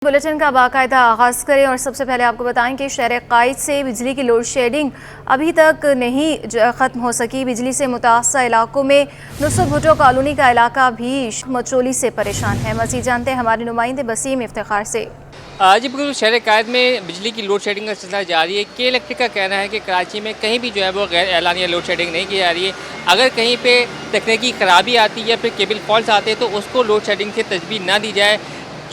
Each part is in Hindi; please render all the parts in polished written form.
बुलेटिन का बाकायदा आगाज़ करें और सबसे पहले आपको बताएं कि शहर कायद से बिजली की लोड शेडिंग अभी तक नहीं ख़त्म हो सकी। बिजली से मुतासर इलाकों में नुसरत भुट्टो कॉलोनी का इलाका भी मचोली से परेशान है। मज़ीद जानते हैं हमारे नुमाइंदे बसीम इफ्तिखार से। जी बिल्कुल, शहर कायद में बिजली की लोड शेडिंग का सिलसिला जारी है। के इलेक्ट्रिक का कहना है कि कराची में कहीं भी जो है वो गैर एलानिया लोड शेडिंग नहीं की जा रही है। अगर कहीं पे तकनीकी खराबी आती है या फिर केबल फॉल्ट आते हैं तो उसको लोड शेडिंग से तजवीज़ ना दी जाए।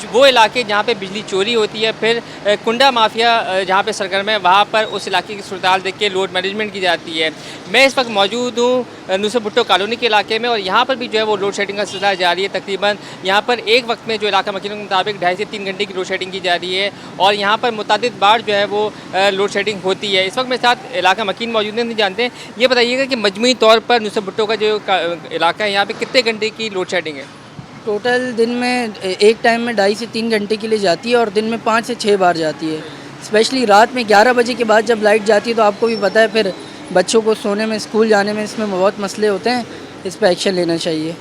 वो इलाके जहाँ पे बिजली चोरी होती है, फिर कुंडा माफिया जहाँ पे सरगर्म है, वहाँ पर उस इलाके की सूरत देख के लोड मैनेजमेंट की जाती है। मैं इस वक्त मौजूद हूँ नुसरत भुट्टो कॉलोनी के इलाके में और यहाँ पर भी जो है वो लोड शेडिंग का सिलसिला जारी है। तकरीबन यहाँ पर एक वक्त में जो इलाका मकीनों के मुताबिक 2.5 से 3 घंटे की लोड शेडिंग की जा रही है और यहाँ पर मुतअद्दिद बार जो है वो लोड शेडिंग होती है। इस वक्त मेरे साथ इलाका मकीन मौजूद नहीं जानते हैं। ये बताइएगा कि मजमूई तौर पर नुसरत भुट्टो का जो इलाका है यहाँ पर कितने घंटे की लोड शेडिंग है? टोटल दिन में एक टाइम में 2.5 से 3 घंटे के लिए जाती है और दिन में 5 से 6 बार जाती है। स्पेशली रात में 11 बजे के बाद जब लाइट जाती है तो आपको भी पता है फिर बच्चों को सोने में, स्कूल जाने में इसमें बहुत मसले होते हैं। इस पर एक्शन लेना चाहिए।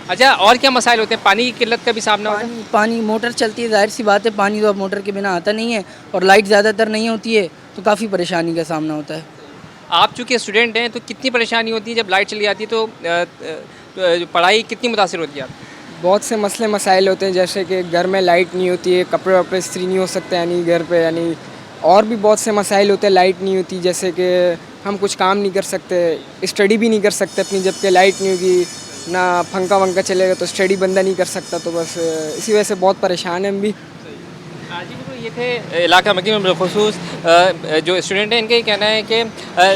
अच्छा, और क्या मसाइल होते हैं? पानी की किल्लत का भी सामना होता है? पानी मोटर चलती है, जाहिर सी बात है, पानी तो अब मोटर के बिना आता नहीं है और लाइट ज़्यादातर नहीं होती है तो काफ़ी परेशानी का सामना होता है। आप चूँकि स्टूडेंट हैं तो कितनी परेशानी होती है जब लाइट चली जाती है? तो पढ़ाई कितनी मुतासिर होती है आपकी? बहुत से मसले मसाइल होते हैं, जैसे कि घर में लाइट नहीं होती है, कपड़े वपड़े इस्त्री नहीं हो सकते यानी घर पे, यानी और भी बहुत से मसाइल होते हैं। लाइट नहीं होती, जैसे कि हम कुछ काम नहीं कर सकते, स्टडी भी नहीं कर सकते अपनी, जबकि लाइट नहीं होगी ना पंखा वंखा चलेगा तो स्टडी बंदा नहीं कर सकता। तो बस इसी वजह से बहुत परेशान हैं हम भी। जी बिल्कुल, ये थे इलाका मकीन में बिलखुसूस जो स्टूडेंट हैं, इनका ही कहना है कि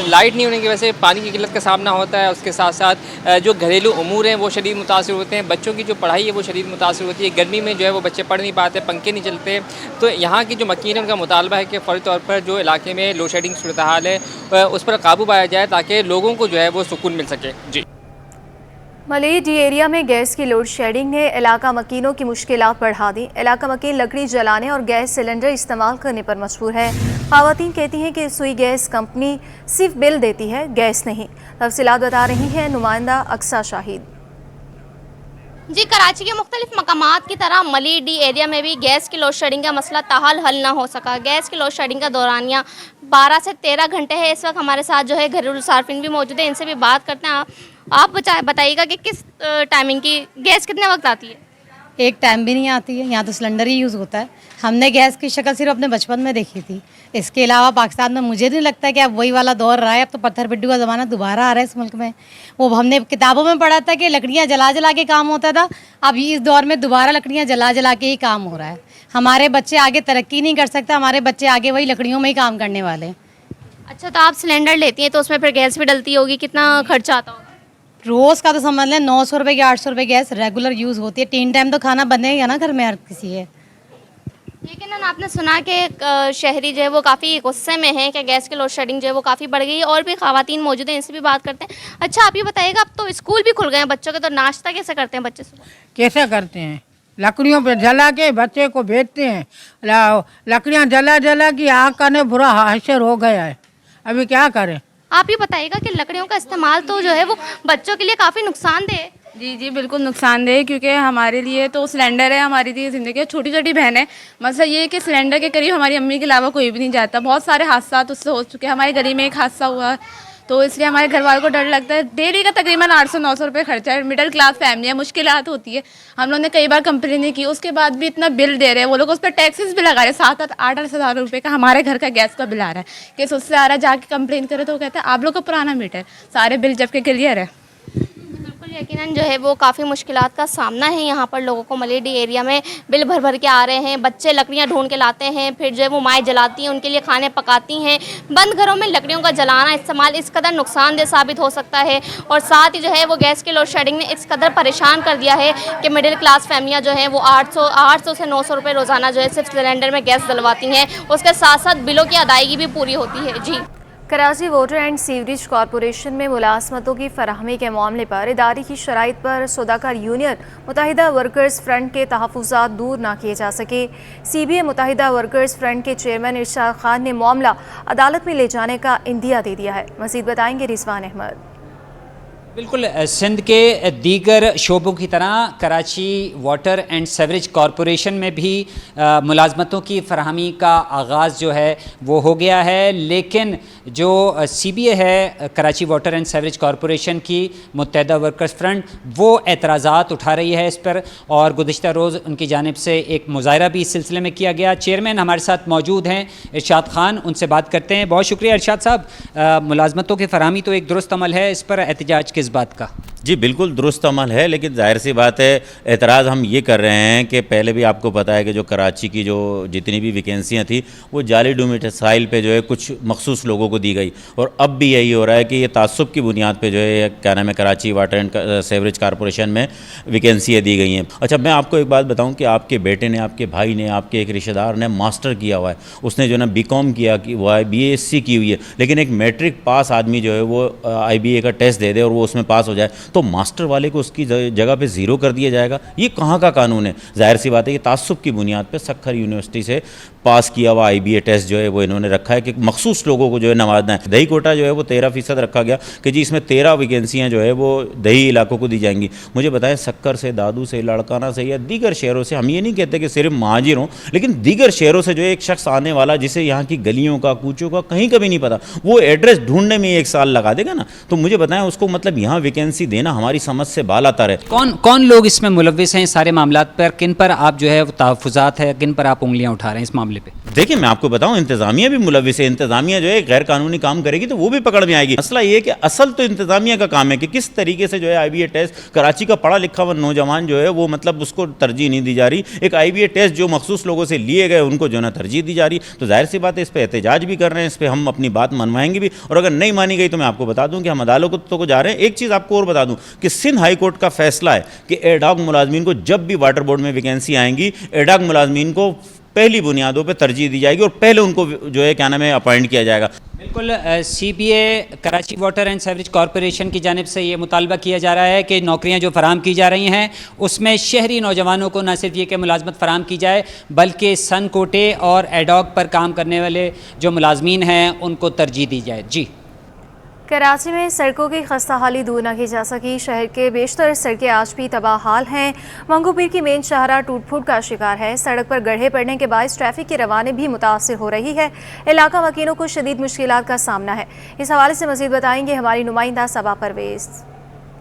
लाइट नहीं होने की वजह से पानी की किल्लत का सामना होता है। उसके साथ साथ जो घरेलू उमूर हैं वो शदीद मुतासिर होते हैं। बच्चों की जो पढ़ाई है वो शदीद मुतासिर होती है। गर्मी में जो है वो बच्चे पढ़ नहीं पाते, पंखे नहीं चलते। तो यहाँ की जो मकीन है उनका मुतालबा है कि फ़ौरी तौर पर जो इलाके में लोड शेडिंग सूरत हाल है उस पर काबू पाया जाए ताकि लोगों को जो है वो सुकून मिल सके। जी, मलेडी एरिया में गैस की लोड शेडिंग ने इलाका मकीनों की मुश्किलात बढ़ा दी। इलाका मकीन लकड़ी जलाने और गैस सिलेंडर इस्तेमाल करने पर मजबूर है। ख़वातीन कहती हैं कि सुई गैस कंपनी सिर्फ बिल देती है, गैस नहीं। तफसीलात बता रही है नुमाइंदा अक्सा शाहिद। जी, कराची के मुख्तलिफ मकामात की तरह मलेडी एरिया में भी गैस की लोड शेडिंग का मसला ताहाल हल ना हो सका। गैस की लोड शेडिंग का दौरानिया 12 से 13 घंटे है। इस वक्त हमारे साथ जो है घरेलू सार्फिन भी मौजूद है, इनसे भी बात करते हैं। आप बताइएगा कि किस टाइमिंग की गैस कितने वक्त आती है? एक टाइम भी नहीं आती है, यहाँ तो सिलेंडर ही यूज़ होता है। हमने गैस की शक्ल सिर्फ अपने बचपन में देखी थी। इसके अलावा पाकिस्तान में मुझे नहीं लगता कि अब वही वाला दौर रहा है। अब तो पत्थर पिड्डू का ज़माना दोबारा आ रहा है इस मुल्क में। वो हमने किताबों में पढ़ा था कि लकड़ियाँ जला जला के काम होता था, अब इस दौर में दोबारा लकड़ियाँ जला जला के ही काम हो रहा है। हमारे बच्चे आगे तरक्की नहीं कर सकते, हमारे बच्चे आगे वही लकड़ियों में ही काम करने वाले हैं। अच्छा, तो आप सिलेंडर लेती हैं तो उसमें फिर गैस भी डलती होगी, कितना खर्चा आता होगा? रोज़ का तो समझ लें 900 रुपये की 800 रुपये गैस रेगुलर यूज़ होती है। 3 टाइम तो खाना बनेगा ना घर में हर किसी है। लेकिन आपने सुना कि शहरी जो है वो काफ़ी गुस्से में है कि गैस की लोड शेडिंग जो है वो काफ़ी बढ़ गई है। और भी ख़वातीन मौजूद हैं, इनसे भी बात करते हैं। अच्छा, आप ये बताइएगा, अब तो स्कूल भी खुल गए हैं बच्चों के, तो नाश्ता कैसे करते हैं बच्चे सुबह? कैसे करते हैं? लकड़ियों पे जला के बच्चे को भेजते हैं। लकड़ियाँ जला जला की आग का ने बुरा हाशर हो गया है, अभी क्या करें? आप ये बताइएगा कि लकड़ियों का इस्तेमाल तो जो है वो बच्चों के लिए काफ़ी नुकसानदेह है। जी जी, बिल्कुल नुकसानदेह है, क्योंकि हमारे लिए तो सिलेंडर है हमारी लिए ज़िंदगी है। छोटी छोटी बहन है, मसला ये है कि सिलेंडर के करीब हमारी अम्मी के अलावा कोई भी नहीं जाता। बहुत सारे हादसा उससे हो चुके हैं। हमारे गली में एक हादसा हुआ, तो इसलिए हमारे घर वालों को डर लगता है। डेली का तकरीबन 800-900 रुपये खर्चा है। मिडिल क्लास फैमिली है, मुश्किलात होती है। हम लोगों ने कई बार कंप्लेन की, उसके बाद भी इतना बिल दे रहे हैं वो लोग, उस पर टैक्सेस भी लगा रहे हैं। 7-8 हज़ार रुपये का हमारे घर का गैस का बिल आ रहा है। केस उससे आ रहा है, जाके कंप्लेन करे तो कहते हैं आप लोग का पुराना मीटर, सारे बिल जबकि क्लियर है। यकीनन जो है वो काफ़ी मुश्किलात का सामना है यहाँ पर लोगों को। मलेडी एरिया में बिल भर भर के आ रहे हैं, बच्चे लकड़ियाँ ढूंढ के लाते हैं, फिर जो है वो माएँ जलाती हैं, उनके लिए खाने पकाती हैं। बंद घरों में लकड़ियों का जलाना इस्तेमाल इस कदर नुकसानदेह साबित हो सकता है और साथ ही जो है वो गैस की लोड शेडिंग ने इस कदर परेशान कर दिया है कि मिडिल क्लास फैमिलियाँ जो हैं वो 800 से 900 रुपये रोज़ाना जो है सिर्फ सिलेंडर में गैस डलवाती हैं। उसके साथ साथ बिलों की अदायगी भी पूरी होती है। जी, Karachi water and sewerage corporation में मुलाजमतों की फराहमी के मामले पर इदारे की शराइत पर सौदाकार यूनियन मुत्तहिदा वर्कर्स फ्रंट के तहफ़्फ़ुज़ात दूर ना किए जा सके। CBA मुत्तहिदा वर्कर्स फ्रंट के चेयरमैन इरशाद खान ने मामला अदालत में ले जाने का इंदिया दे दिया है। मज़ीद बताएंगे रिजवान अहमद। बिल्कुल सिंध के दीगर शोबों की तरह Karachi water and sewerage corporation में भी मुलाजमतों की फरहमी का आगाज़ जो है वो हो गया है, लेकिन जो CBA है Karachi water and sewerage corporation की मुत्तहदा वर्कर्स फ्रंट वो एतराज़ात उठा रही है इस पर, और गुज़िश्ता रोज़ उनकी जानिब से एक मुज़ाहरा भी इस सिलसिले में किया गया। चेयरमैन हमारे साथ मौजूद हैं इरशाद ख़ान, उनसे बात करते हैं। बहुत शुक्रिया इरशाद साहब। मुलाजमतों की फरहमी तो एक दुरुस्त अमल है, इस पर एहतजाज किस बात का? जी बिल्कुल दुरुस्त अमल है, लेकिन जाहिर सी बात है एतराज़ हम ये कर रहे हैं कि पहले भी आपको पता है कि जो कराची की जो जितनी भी वैकेंसियाँ थी वो जाली डोमिसाइल पे जो है कुछ मखसूस लोगों को दी गई, और अब भी यही हो रहा है कि ये तासुब की बुनियाद पे जो है क्या नाम है Karachi water and sewerage corporation में वैकेंसियाँ दी गई हैं। अच्छा, मैं आपको एक बात बताऊँ कि आपके बेटे ने, आपके भाई ने, आपके एक रिश्तेदार ने मास्टर किया हुआ है, उसने जो है ना BCom किया हुआ है, BSc की हुई है, लेकिन एक मैट्रिक पास आदमी जो है वो IBA का टेस्ट दे दे और वो उसमें पास हो जाए तो मास्टर वाले को उसकी जगह पे ज़ीरो कर दिया जाएगा? ये कहाँ का कानून है? जाहिर सी बात है ये तासुब की बुनियाद पे सक्खर यूनिवर्सिटी से पास किया हुआ IBA टेस्ट जो है वो इन्होंने रखा है कि मखसूस लोगों को जो है नवाजना है। दही कोटा जो है वो 13% रखा गया कि जी इसमें 13 वैकेंसियाँ जो है वो दही इलाकों को दी जाएंगी। मुझे बताएं सक्कर से, दादू से, लड़काना से या दीगर शहरों से, हम ये नहीं कहते कि सिर्फ महाजिर हों, लेकिन दीगर शहरों से जो है एक शख्स आने वाला जिसे यहाँ की गलियों का, कूचों का कहीं कभी नहीं पता, वो एड्रेस ढूंढने में 1 साल लगा देगा ना, तो मुझे बताएं उसको मतलब यहाँ वैकेंसी देना हमारी समझ से बाल आता रहे। कौन लोग इसमें मुलव्विस हैं सारे मामलात पर? किन पर आप जो है वो तहफ़्फ़ुज़ात है, किन पर आप उंगलियां उठा रहे हैं इस मामले पे? देखिए मैं आपको बताऊं, इंतजामिया भी मुलव्विस है। इंतजामिया जो है गैर कानूनी काम करेगी तो वो भी पकड़ में आएगी। मसला ये है कि असल तो इंतजामिया का काम है कि किस तरीके से जो है IBA टेस्ट, कराची का पढ़ा लिखा हुआ नौजवान जो है वो मतलब उसको तरजीह नहीं दी जा रही। एक IBA टेस्ट जो मखसूस लोगों से लिए गए उनको जो है ना तरजीह दी जा रही। तो जाहिर सी बात है इस पर एहतजाज भी कर रहे हैं, इस पर हम अपनी बात मनवाएंगे भी, और अगर नहीं मानी गई तो मैं आपको बता दूं कि हम अदालतों को जा रहे हैं। एक चीज़ आपको और बता दूं कि सिंध हाई कोर्ट का फैसला है कि एडॉक मुलाजमीन को जब भी वाटर बोर्ड में वैकेंसी आएंगी, एडॉक मुलाजमीन को पहली बुनियादों पे तरजीह दी जाएगी और पहले उनको जो है क्या नाम है अपॉइंट किया जाएगा। बिल्कुल CBA Karachi water and sewerage corporation की जानिब से ये मुतालबा किया जा रहा है कि नौकरियां जो फराहम की जा रही हैं उसमें शहरी नौजवानों को न सिर्फ ये कि मुलाजमत फराहम की जाए बल्कि सन कोटे और एडॉक पर काम करने वाले जो मुलाजमीन हैं उनको तरजीह दी जाए। जी, कराची में सड़कों की खस्ता हाली दूर न की जा सकी। शहर के बेशतर सड़कें आज भी तबाह हाल हैं। मंगूपीर की मेन शाहराह टूट फूट का शिकार है। सड़क पर गड्ढे पड़ने के बायस ट्रैफिक की रवानी भी मुतासर हो रही है। इलाका मकीनों को शदीद मुश्किलात का सामना है। इस हवाले से मज़ीद बताएंगे हमारी नुमाइंदा सबा परवेज़।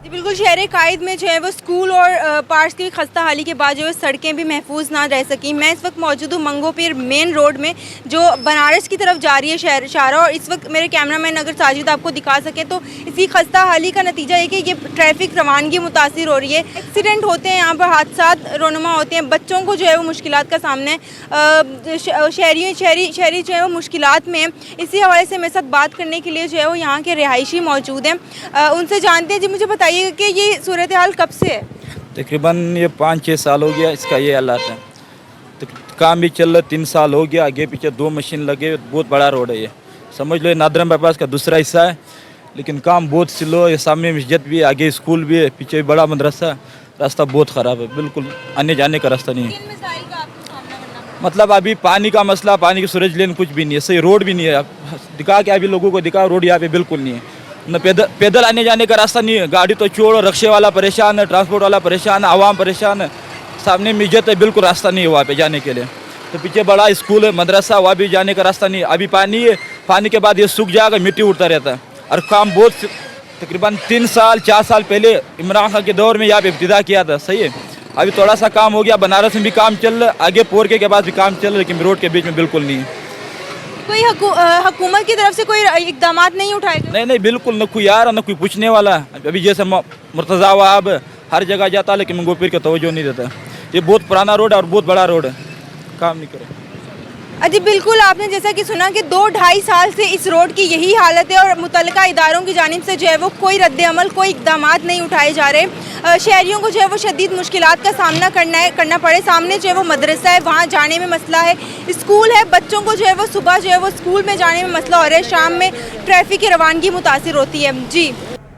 जी बिल्कुल, शहर कायद में जो है वो स्कूल और पार्क्स की खस्ता हाली के बाद जो है सड़कें भी महफूज ना रह सकी। मैं इस वक्त मौजूद हूँ मंगोपीर मेन रोड में जो बनारस की तरफ जा रही है शहर शाहराह, और इस वक्त मेरे कैमरामैन अगर साजिद आपको दिखा सके तो इसी खस्ता हाली का नतीजा है कि ये ट्रैफिक रवानगी मुतासिर हो रही है। एक्सीडेंट होते हैं यहाँ पर, हादसात रोनुमा होते हैं, बच्चों को जो है वो मुश्किलात का सामना है। शहरी जो है वो मुश्किलात में। इसी हवाले से मेरे साथ बात करने के लिए जो है वो यहाँ के रिहायशी मौजूद हैं, उनसे जानते हैं। जी मुझे बताइए कि ये सूरत हाल कब से है? तकरीबन ये 5-6 साल हो गया इसका ये हालात है। तो काम भी चल रहा, 3 साल हो गया, आगे पीछे 2 मशीन लगे, बहुत बड़ा रोड है ये, समझ लो नादरम बाईपास का दूसरा हिस्सा है, लेकिन काम बहुत स्लो है। सामने मस्जिद भी है, आगे स्कूल भी है, पीछे भी बड़ा मदरसा, रास्ता बहुत ख़राब है, बिल्कुल आने जाने का रास्ता नहीं है। मतलब अभी पानी का मसला, पानी की सूरज लेन कुछ भी नहीं है, सही रोड भी नहीं है। दिखा के अभी लोगों को दिखा, रोड यहाँ पे बिल्कुल नहीं है, न पैदल आने जाने का रास्ता नहीं है। गाड़ी तो छोड़ो, रक्शे वाला परेशान है, ट्रांसपोर्ट वाला परेशान है, आवाम परेशान है। सामने मस्जिद है, बिल्कुल रास्ता नहीं है वहाँ पे जाने के लिए। तो पीछे बड़ा स्कूल है, मदरसा, वहाँ भी जाने का रास्ता नहीं है। अभी पानी है, पानी के बाद ये सूख जाएगा, मिट्टी उड़ता रहता है। और काम बहुत तकरीबन 3-4 साल पहले इमरान खान के दौर में यहाँ पे इब्तिदा किया था, सही है। अभी थोड़ा सा काम हो गया, बनारस में भी काम चल रहा है, आगे पोरके के बाद भी काम चल रहा है, लेकिन रोड के बीच में बिल्कुल नहीं है। कोई हुकूमत की तरफ से कोई इकदाम नहीं उठाए? नहीं, बिल्कुल न कोई आ रहा, न कोई पूछने वाला। अभी जैसे मुर्तज़ा वहाब हर जगह जाता, लेकिन मंगोपीर का तवज्जो नहीं देता। ये बहुत पुराना रोड है और बहुत बड़ा रोड है, काम नहीं करे। जी बिल्कुल, आपने जैसा कि सुना कि 2-2.5 साल से इस रोड की यही हालत है और मुतल्लिका इदारों की जानिब से जो है वो कोई रद्द-ए-अमल, कोई इकदाम नहीं उठाए जा रहे। शहरियों को जो है वो शदीद मुश्किलात का सामना करना पड़े। सामने जो है वो मदरसा है, वहाँ जाने में मसला है, स्कूल है, बच्चों को जो है वो सुबह जो है वो स्कूल में जाने में मसला हो रहा है, शाम में ट्रैफिक की रवानगी मुतासिर होती है। जी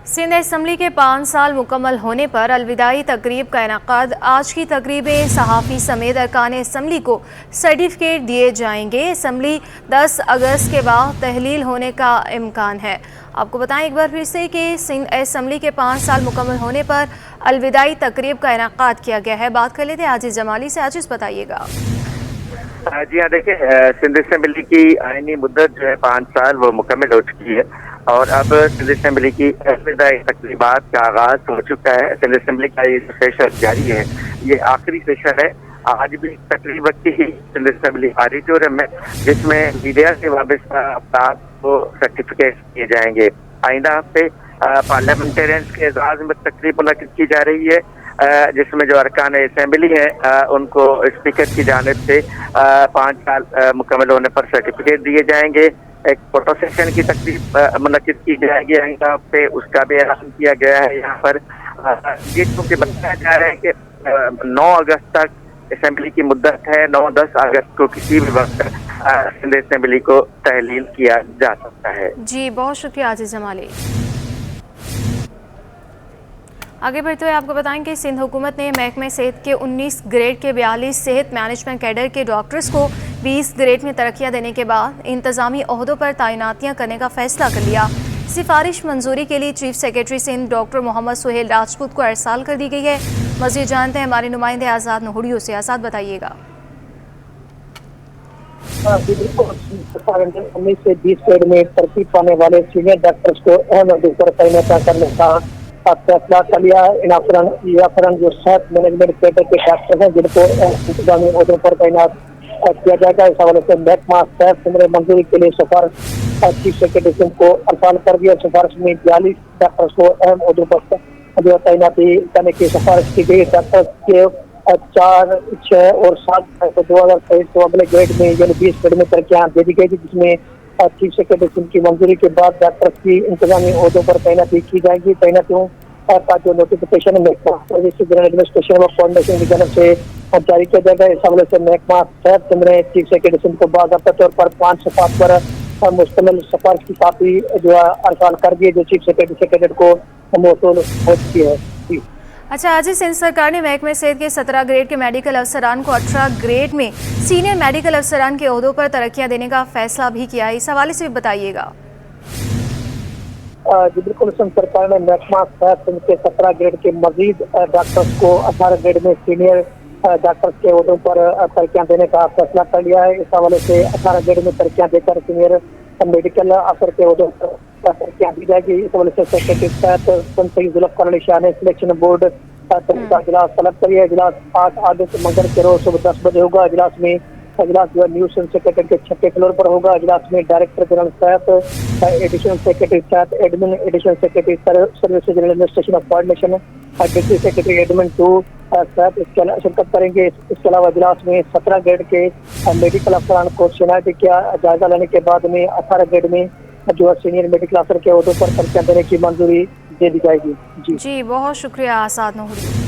सिंध असम्बली के 5 साल मुकम्मल होने पर अलविदाई तकरीब का इनेकाद। आज की तकरीब में सहाफ़ी समेत अरकान असम्बली को सर्टिफिकेट दिए जाएंगे। असम्बली 10 अगस्त के बाद तहलील होने का इम्कान है। आपको बताएं एक बार फिर से कि सिंध असम्बली के 5 साल मुकम्मल होने पर अलविदाई तकरीब का इनेकाद किया गया है। बात कर लेते हैं आजिज़ जमाली से। आजिज़ बताइएगा। जी हाँ, देखिए सिंध असम्बली की आईनी मुद्दत जो है 5 साल वो मुकम्मल हो चुकी है और अब सिंध असम्बली की अलविदाई तकरीबात का आगाज हो चुका है। सिंध असम्बली का ये सेशन जारी है, ये आखिरी सेशन है। आज भी तकरीब रखी ही सिंध असम्बली ऑडिटोरियम में, जिसमें मीडिया से वाबस्ता अफराद को सर्टिफिकेट दिए जाएंगे। आइंदा हफ्ते पार्लियामेंटेरियंस के एजाज में तकरीब मुनक़िद की जा रही है, जिसमें जो अरकान असम्बली है उनको स्पीकर की जानिब से 5 साल मुकम्मल होने पर सर्टिफिकेट दिए जाएंगे। एक फोटो सेशन की तकरीब मुनक़िद की जाएगी आइंदा हफ्ते, उसका भी ऐलान किया गया है। यहाँ पर ये क्योंकि बताया जा रहा है कि 9 अगस्त तक असम्बली की मुद्दत है। 9-10 अगस्त को किसी भी वक्त सिंध असम्बली को तहलील किया जा सकता है। जी बहुत शुक्रिया आजिज़ जमाली। आगे बढ़ते हुए आपको बताएं कि सिंध हुकूमत ने महकमे सेहत के 19 ग्रेड के 42 सेहत मैनेजमेंट कैडर के डॉक्टर्स को 20 ग्रेड में तरक्कियाँ देने के बाद इंतज़ामी ओहदों पर तैनातियाँ करने का फैसला कर लिया। सिफारिश मंजूरी के लिए chief secretary Sindh doctor Mohammad Suhail Rajput को अरसाल कर दी गई है। मज़ीद जानते हैं हमारे नुमाइंदे आज़ाद नहुड़ियों से। आज़ाद बताइएगा। 19 से 20 ग्रेड में तरक्की पाने वाले सीनियर डॉक्टर्स को अहम ओहदों पर तैनात करने का फैसला कर लिया है। इन अफसरान जो सेहत मैनेजमेंट कैडर के डॉक्टर हैं, जिनको इंतजामी ओहदों पर तैनात किया जाएगा, इस हवाले से महकमा सेहत सिंध मंजूरी के लिए सिफारिश चीफ सेक्रेटरी को अरसाल कर दिया। सिफारिश में 42 डॉक्टर्स को अहम ओहदों पर जो तैनाती करने की सिफारिश की गई। डॉक्टर्स के 4, 6 और 7 2023 को अगले ग्रेड में यानी 20 ग्रेड में तरक्कियाँ दे दी गई थी, जिसमें चीफ सेक्रेटरी की मंजूरी के बाद डॉक्टर्स की इंतजामी ओहदों पर तैनाती की जाएगी। तैनातियों का जो नोटिफिकेशन जनरल एडमिनिस्ट्रेशन व कोऑर्डिनेशन की जानब से जारी किया जाएगा। इस हवाले से महकमा सेहत ने चीफ सेक्रेटरी को बाज़ाब्ता तौर पर 5 सफ़ात पर मुश्तमिल सिफारिश की कापी जो अरसाल कर दी है, जो चीफ सेक्रेटरी को मौसूल हो चुकी है। अच्छा, आज सिंध सरकार ने महकमे सेहत के 17 ग्रेड के मेडिकल अफसरान को 18 ग्रेड में सीनियर मेडिकल अफसरान के ओहदों पर तरक्कियाँ देने का फैसला भी किया है। इस हवाले से भी बताइएगा। जी बिल्कुल, सिंध सरकार ने महकमा सेहत के 17 ग्रेड के मजीद डॉक्टर्स को 18 ग्रेड में सीनियर डॉक्टर्स के ओहदों पर तरक्कियाँ देने का फैसला कर लिया है। इस हवाले से 18 ग्रेड में तरक्कियाँ देकर सीनियर मेडिकल अफसर के ओहदों पर तरक्कियाँ दी जाएगी। इस वजह से सेक्रेटरी सेहत जुल्फ़िकार अली शाह ने सिलेक्शन बोर्ड का इजलास तलब कर लिया। इजलास 8 अगस्त मंगल के रोज सुबह 10 बजे होगा। इजलास जो है न्यू सिंध सेक्रेटरी के 6ठे फ्लोर पर होगा। इजलास में डायरेक्टर जनरल सेहत, एडिशनल सेक्रेटरी सेहत admin, additional secretary services general administration of coordination, deputy secretary admin 2 सेहत इसके शिरकत करेंगे। इसके अलावा इजलास में 17 ग्रेड के मेडिकल अफसरान को शनाख्ती का जायजा लेने के बाद में 18 ग्रेड में जो है सीनियर मेडिकल अफसर के ओहदों पर तरक्कियाँ देने की मंजूरी दे दी जाएगी। जी बहुत शुक्रिया आज़ाद नहुड़ी।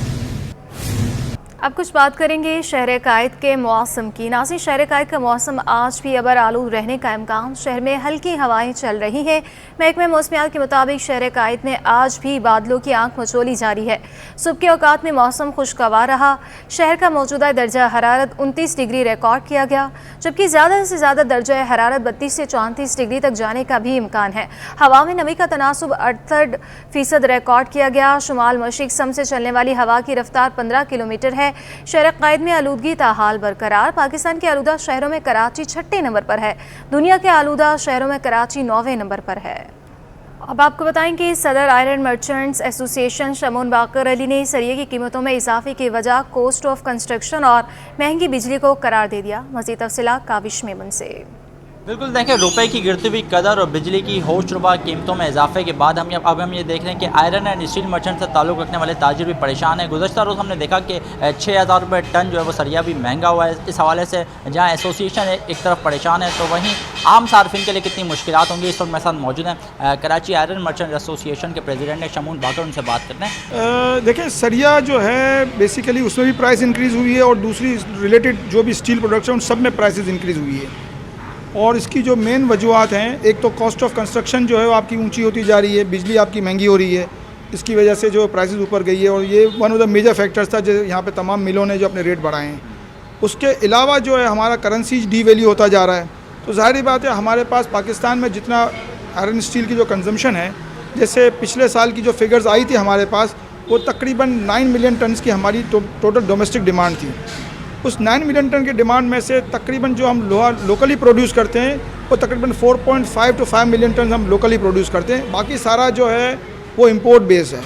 अब कुछ बात करेंगे शहर कायद के मौसम की। नाज़रीन, शहर कायद का मौसम आज भी अबर आलूद रहने का इम्कान। शहर में हल्की हवाएं चल रही हैं। महकमे मौसमियात के मुताबिक शहर कायद में आज भी बादलों की आंख मचोली जारी है। सुबह के औकात में मौसम खुशगवार रहा। शहर का मौजूदा दर्जा हरारत 29 डिग्री रिकॉर्ड किया गया, जबकि ज़्यादा से ज़्यादा दर्जा हरारत 32 से 34 डिग्री तक जाने का भी इम्कान है। हवा में नमी का तनासुब 68% रिकॉर्ड किया गया। शुमाल मशरिक सम से चलने वाली हवा की रफ्तार 15 किलोमीटर है। शहर कायद में आलूदगी ताहाल बरकरार। पाकिस्तान के आलूदा शहरों में कराची 6ठे नंबर पर है। दुनिया के आलूदा शहरों में कराची 9वें नंबर पर है। अब आपको बताएं कि सदर आयरन मर्चेंट्स एसोसिएशन शमून बाकर अली ने सरिये की कीमतों में इजाफे की वजह कॉस्ट ऑफ कंस्ट्रक्शन और महंगी बिजली को करार दे दिया। मज़ीद तफसीलात काविश मेमन से। बिल्कुल देखें, रुपए की गिरती हुई कदर और बिजली की होशरुबा कीमतों में इजाफे के बाद हम ये देख रहे हैं कि आयरन एंड स्टील मर्चेंट से ताल्लुक़ रखने वाले ताजिर भी परेशान हैं। गुज़श्ता रोज़ हमने देखा कि 6000 रुपये टन जो है वो सरिया भी महंगा हुआ है। इस हवाले से जहाँ एसोसिएशन एक तरफ परेशान है, तो वहीं आम सार्फिन के लिए कितनी मुश्किलात होंगी। इस वक्त मेरे साथ मौजूद हैं कराची आयरन मर्चेंट एसोसिएशन के प्रेसिडेंट ने शमून बाकर, उनसे बात करते हैं। देखिए, सरिया जो है बेसिकली उसमें भी प्राइस इंक्रीज़ हुई है और दूसरी रिलेटेड जो भी स्टील प्रोडक्ट्स हैं उन सब में प्राइसेस इंक्रीज़ हुई है। और इसकी जो मेन वजूहत हैं, एक तो कॉस्ट ऑफ कंस्ट्रक्शन जो है वो आपकी ऊंची होती जा रही है, बिजली आपकी महंगी हो रही है, इसकी वजह से जो प्राइसेस ऊपर गई है, और ये one of the major factors था जो यहाँ पे तमाम मिलों ने जो अपने रेट बढ़ाए हैं। उसके अलावा जो है हमारा करेंसी डीवैल्यू होता जा रहा है, तो ज़ाहिर बात है हमारे पास पाकिस्तान में जितना आयरन स्टील की जो कंजम्पशन है, जैसे पिछले साल की जो फिगर्स आई थी हमारे पास, वो तकरीबन 9 मिलियन टन की हमारी टोटल डोमेस्टिक डिमांड थी। उस 9 मिलियन टन की डिमांड में से तकरीबन जो हम लोहा लोकली प्रोड्यूस करते हैं वो तकरीबन 4.5 to 5 मिलियन टन हम लोकली प्रोड्यूस करते हैं, बाकी सारा जो है वो इंपोर्ट बेस है।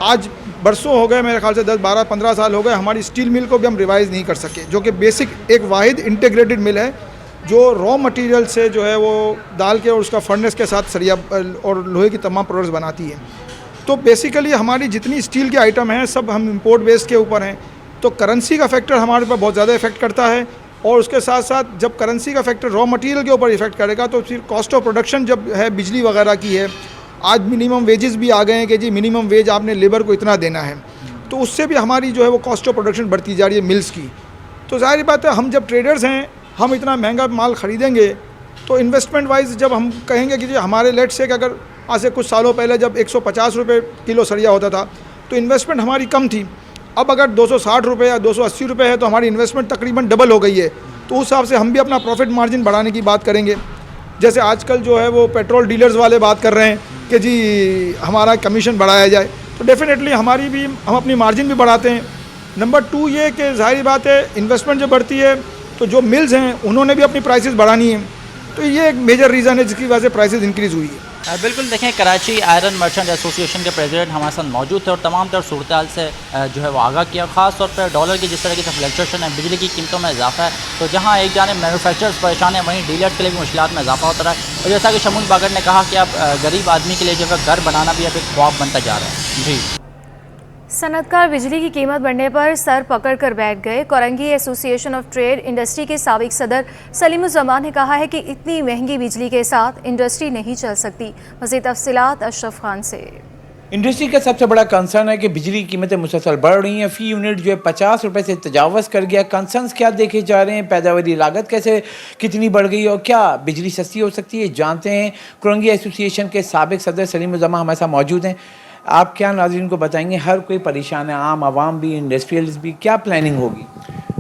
आज बरसों हो गए, मेरे ख्याल से 10, 12, 15 साल हो गए, हमारी स्टील मिल को भी हम रिवाइज़ नहीं कर सके, जो कि बेसिक एक वाहिद इंटीग्रेटेड मिल है जो रॉ मटेरियल से जो है वो डाल के और उसका फर्नेस के साथ सरिया और लोहे की तमाम प्रोडक्ट्स बनाती है। तो बेसिकली हमारी जितनी स्टील के आइटम हैं सब हम इंपोर्ट बेस के ऊपर हैं, तो करेंसी का फैक्टर हमारे पर बहुत ज़्यादा इफेक्ट करता है, और उसके साथ साथ जब करेंसी का फैक्टर रॉ मटेरियल के ऊपर इफेक्ट करेगा तो फिर कॉस्ट ऑफ प्रोडक्शन जब है बिजली वगैरह की है, आज मिनिमम वेजेस भी आ गए हैं कि जी मिनिमम वेज आपने लेबर को इतना देना है, तो उससे भी हमारी जो है वो कॉस्ट ऑफ प्रोडक्शन बढ़ती जा रही है मिल्स की। तो जाहिर बात है हम जब ट्रेडर्स हैं, हम इतना महंगा माल ख़रीदेंगे तो इन्वेस्टमेंट वाइज जब हम कहेंगे कि जी हमारे लेट से कि अगर आज से कुछ सालों पहले जब 150 रुपये किलो सरिया होता था तो इन्वेस्टमेंट हमारी कम थी, अब अगर 260 रुपये या 280 रुपये है तो हमारी इन्वेस्टमेंट तकरीबन डबल हो गई है। तो उस हिसाब से हम भी अपना प्रॉफिट मार्जिन बढ़ाने की बात करेंगे। जैसे आजकल जो है वो पेट्रोल डीलर्स वाले बात कर रहे हैं कि जी हमारा कमीशन बढ़ाया जाए, तो डेफिनेटली हमारी भी हम अपनी मार्जिन भी बढ़ाते हैं। नंबर 2 ये कि जाहिर बात है इन्वेस्टमेंट जब बढ़ती है तो जो मिल्स हैं उन्होंने भी अपनी प्राइसेस बढ़ानी है, तो ये एक मेजर रीज़न है जिसकी वजह से प्राइसेस इंक्रीज़ हुई है। बिल्कुल देखें, कराची आयरन मर्चेंट एसोसिएशन के प्रेसिडेंट हमारे साथ मौजूद थे और तमाम तर सूरत हाल से जो है वो आगाह किया, ख़ास तौर पर डॉलर की जिस तरह की फ्लक्चुएशन है, बिजली की कीमतों में इजाफा है, तो जहाँ एक जाने मैन्युफैक्चरर्स परेशान है वहीं डीलर्स के लिए भी मुश्किलात में इजाफा होता रहा है। और जैसा कि शमूल बागर ने कहा कि अब गरीब आदमी के लिए जो है घर बनाना भी अब एक ख्वाब बनता जा रहा है। जी, सनअतकार बिजली की कीमत बढ़ने पर सर पकड़ कर बैठ गए। Korangi association of trade industry के साबिक सदर सलीमुज़्ज़मान ने कहा है कि इतनी महंगी बिजली के साथ इंडस्ट्री नहीं चल सकती। मज़ीद तफसीलात अशरफ खान से। इंडस्ट्री का सबसे बड़ा कंसर्न है कि बिजली की कीमतें मुसलसल बढ़ रही हैं, फ़ी यूनिट जो है 50 रुपये से तजावज़ कर गया। कंसर्न्स क्या देखे जा रहे हैं, पैदावारी लागत कैसे कितनी बढ़ गई और क्या बिजली सस्ती हो सकती है, जानते हैं। कोरंगी एसोसिएशन के साबिक सदर सलीमुज़्ज़मान हमारे साथ मौजूद हैं। आप क्या नाज़रीन को बताएंगे, हर कोई परेशान है, आम आवाम भी, इंडस्ट्रियलिस्ट भी, क्या प्लानिंग होगी?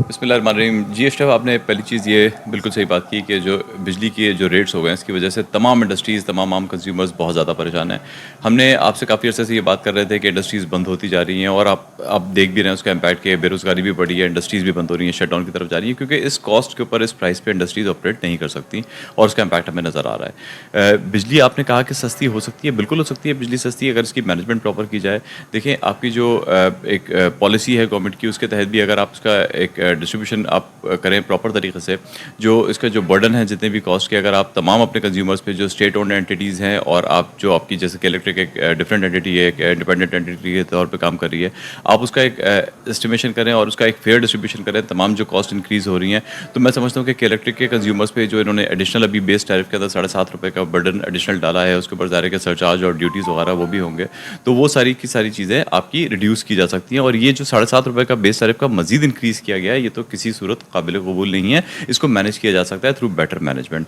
बिस्मिल्लाहिर्रहमानिर्रहीम। जी अशरफ, आपने पहली चीज़ ये बिल्कुल सही बात की कि जो बिजली के जो रेट्स हो गए हैं इसकी वजह से तमाम इंडस्ट्रीज़, तमाम आम कंज्यूमर्स बहुत ज़्यादा परेशान हैं। हमने आपसे काफ़ी अर्से से ये बात कर रहे थे कि इंडस्ट्रीज़ बंद होती जा रही हैं और आप देख भी रहे हैं उसका इम्पैक्ट कि बेरोज़गारी भी बढ़ी है, इंडस्ट्रीज़ भी बंद हो रही हैं, शट डाउन की तरफ जा रही है, क्योंकि इस कॉस्ट के ऊपर, इस प्राइस पर इंडस्ट्रीज़ ऑपरेट नहीं कर सकती और उसका इम्पैक्ट हमें नज़र आ रहा है। बिजली आपने कहा कि सस्ती हो सकती है, बिल्कुल हो सकती है बिजली सस्ती अगर इसकी मैनेजमेंट प्रॉपर की जाए। देखें, आपकी जो एक पॉलिसी है गवर्नमेंट की, उसके तहत भी अगर आप उसका एक डिस्ट्रीब्यूशन आप करें प्रॉपर तरीके से, जो इसका जो बर्डन है जितने भी कॉस्ट के, अगर आप तमाम अपने कंज्यूमर्स पे जो स्टेट ओन्ड एंटिटीज़ हैं और आप जो आपकी जैसे कि इलेक्ट्रिक एक डिफरेंट एंटिटी है, एक इंडिपेंडेंट एंटिटी के तौर पे काम कर रही है, आप उसका एक एस्टिमेशन करें और उसका एक फेयर डिस्ट्रीब्यूशन करें तमाम जो कॉस्ट इंक्रीज़ हो रही हैं। तो मैं समझता हूँ कि इलेक्ट्रिक के कंज्यूमर्स पे जो इन्होंने एडिशनल अभी बेस टैरिफ के अंदर 7.5 रुपये का बर्डन एडिशनल डाला है, उसके ऊपर ज़ाहिर के सरचार्ज और ड्यूटीज़ वगैरह वो भी होंगे, तो वो सारी की सारी चीज़ें आपकी रिड्यूस की जा सकती हैं। और ये जो 7.5 रुपये का बेस टैरिफ का मजीद इंक्रीज़ किया गया है, ये तो किसी सूरत काबिल कबूल नहीं है, इसको मैनेज किया जा सकता है थ्रू बेटर मैनेजमेंट।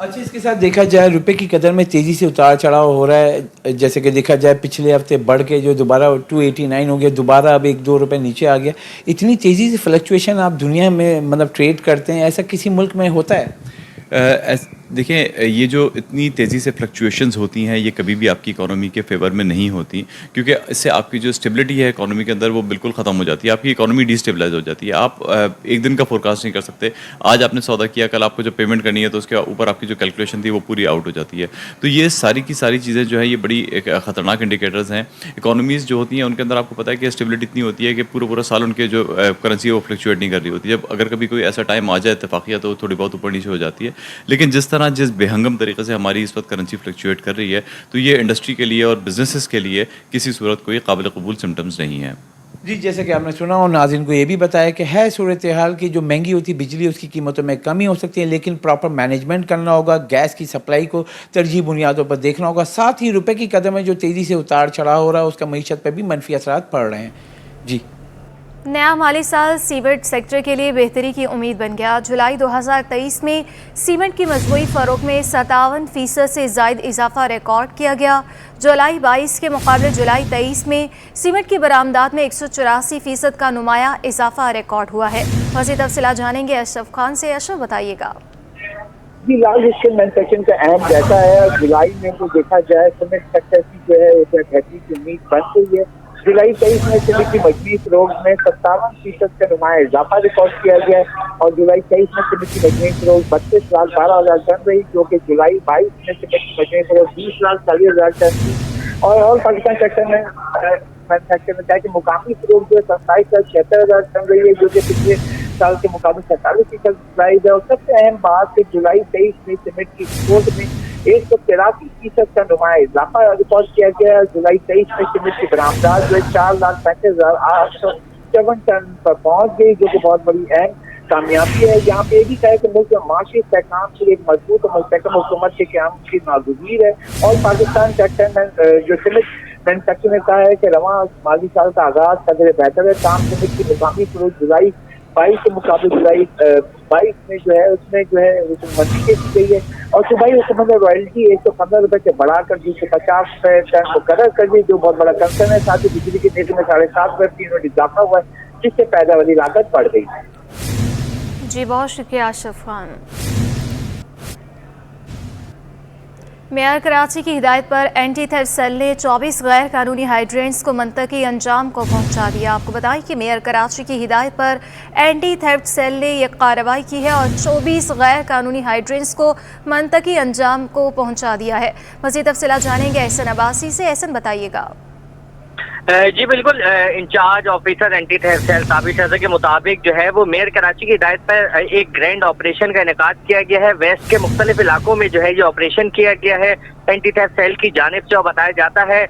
अच्छा, इसके साथ देखा जाए रुपए की कदर में तेज़ी से उतार चढ़ाव हो रहा है, जैसे कि देखा जाए पिछले हफ्ते बढ़ के जो दोबारा 289 हो गया, दोबारा अब 1-2 रुपये नीचे आ गया। इतनी तेज़ी से फ्लक्चुएशन आप दुनिया में मतलब ट्रेड करते हैं, ऐसा किसी मुल्क में होता है? देखें, ये जो इतनी तेज़ी से फ्लक्चुएशंस होती हैं ये कभी भी आपकी इकोनॉमी के फेवर में नहीं होती, क्योंकि इससे आपकी जो स्टेबिलिटी है इकोनॉमी के अंदर वो बिल्कुल ख़त्म हो जाती है, आपकी इकोनॉमी डिस्टेबलाइज हो जाती है। आप एक दिन का फोरकास्ट नहीं कर सकते। आज आपने सौदा किया, कल आपको जब पेमेंट करनी है तो उसके ऊपर आपकी जो कैलकुलेशन थी वो पूरी आउट हो जाती है। तो ये सारी की सारी चीज़ें जो है ये बड़ी एक ख़तरनाक इंडिकेटर्स हैं। इकोनॉमीज़ जो होती हैं उनके अंदर आपको पता है कि स्टेबिलिटी इतनी होती है कि पूरा साल उनके जो करेंसी है वो फ्लक्चुएट नहीं कर रही होती। जब अगर कभी कोई ऐसा टाइम आ जाए इत्तेफाक़िया तो थोड़ी बहुत ऊपर नीचे हो जाती है, लेकिन जिस बेहंगम तरीके से हमारी इस वक्त करेंसी फ्लक्चुएट कर रही है तो ये इंडस्ट्री के लिए और बिजनेसेस के लिए किसी सूरत कोई काबिल कबूल सिम्टम्स नहीं है। जी, जैसे कि आपने सुना और नाज़रीन को ये भी बताया कि है सूरत हाल की जो महंगी होती बिजली उसकी कीमतों में कमी हो सकती है, लेकिन प्रॉपर मैनेजमेंट करना होगा, गैस की सप्लाई को तरजीह बुनियादों पर देखना होगा। साथ ही रुपए की कदर में जो तेज़ी से उतार चढ़ाव हो रहा है उसका मईशत पर भी मनफी असरात पड़ रहे हैं। जी, नया माली साल सीमेंट सेक्टर के लिए बेहतरी की उम्मीद बन गया। जुलाई 2023 में सीमेंट की मजमूई फ़रोग में 57% से ज़ायद इजाफा रिकॉर्ड किया गया। जुलाई 22 के मुकाबले जुलाई 23 में सीमेंट की बरामदात में 184% का नुमाया इजाफा रिकॉर्ड हुआ है। मज़ीद तफसीलात जानेंगे अशरफ खान से। अशरफ, बताइएगा। जी, लाल स्टील मैन्युफैक्चरिंग का अहम डाटा है। जुलाई में जो देखा जाए सीमेंट सेक्टर की जो है बेहतरी की उम्मीद बन गई है। जुलाई 23 में सीमेंट की मजमूई फरोग में 57% का नुमाया इजाफा रिकॉर्ड किया गया है और जुलाई 23 में सीमेंट की मजमूई फरोग 32,12,000 टन रही, जो कि जुलाई 22 में सीमेंट की मजमूई फरोग 20,40,000 टन थी। और पाकिस्तान सेक्टर में मैन्युफैक्चर में कहा कि मुकामी फरोग जो है 27,76,000 टन रही है, जो कि पिछले साल के मुकाबले 47% प्राइस है। और सबसे अहम बात कि जुलाई 23 में सीमेंट की एक्सपोर्ट में 183% का नुमाया इजाफा रिकॉर्ड किया गया है। जुलाई 23 में सीमेंट की बरामदात जो है 4,35,854 टन पर पहुंच गई, जो कि बहुत बड़ी अहम कामयाबी है। यहाँ पे भी कहा कि मुल्क में माशी इस्तेहकाम के लिए एक मजबूत और मुस्तहकम हुकूमत के क़याम की नागुज़ीर है। और पाकिस्तान सेक्टर में जो सीमेंट मैन्युफैक्चर ने कहा है कि रवां माली साल का आगाज कदर बेहतर है। ताम सीमेंट की मुकामी फरोग जुलाई 22 के मुकाबले जुलाई 22 में जो है उसमें जो है मंदी की गई है। और सूबाई हुकूमत ने रॉयल्टी 115 रुपये से बढ़ाकर 250 रुपये टन मुकर्रर कर दी, जो बहुत बड़ा कंसर्न है। साथ ही बिजली के रेट में 7.5 रुपये इजाफा हुआ है, जिससे पैदावारी लागत बढ़ गई है। जी, बहुत शुक्रिया अशरफ खान। मेयर कराची की हिदायत पर एंटी थेफ्ट सेल ने 24 गैर कानूनी हाइड्रेंट्स को मंतकी अंजाम को पहुंचा दिया। आपको बताएं कि मेयर कराची की हिदायत पर एंटी थेफ्ट सेल ने यह कार्रवाई की है और 24 गैर कानूनी हाइड्रेंट्स को मंतकी अंजाम को पहुंचा दिया है। मज़ीद तफसीलात जानेंगे एहसन अब्बासी से। एहसन, बताइएगा। जी बिल्कुल, in-charge officer anti theft cell Sabir Shahzad के मुताबिक जो है वो मेयर कराची की हिदायत पर एक ग्रैंड ऑपरेशन का इनेकाद किया गया है। वेस्ट के मुख्तलिफ इलाकों में जो है ये ऑपरेशन किया गया है एंटी थेफ्ट सेल की जानिब से। और बताया जाता है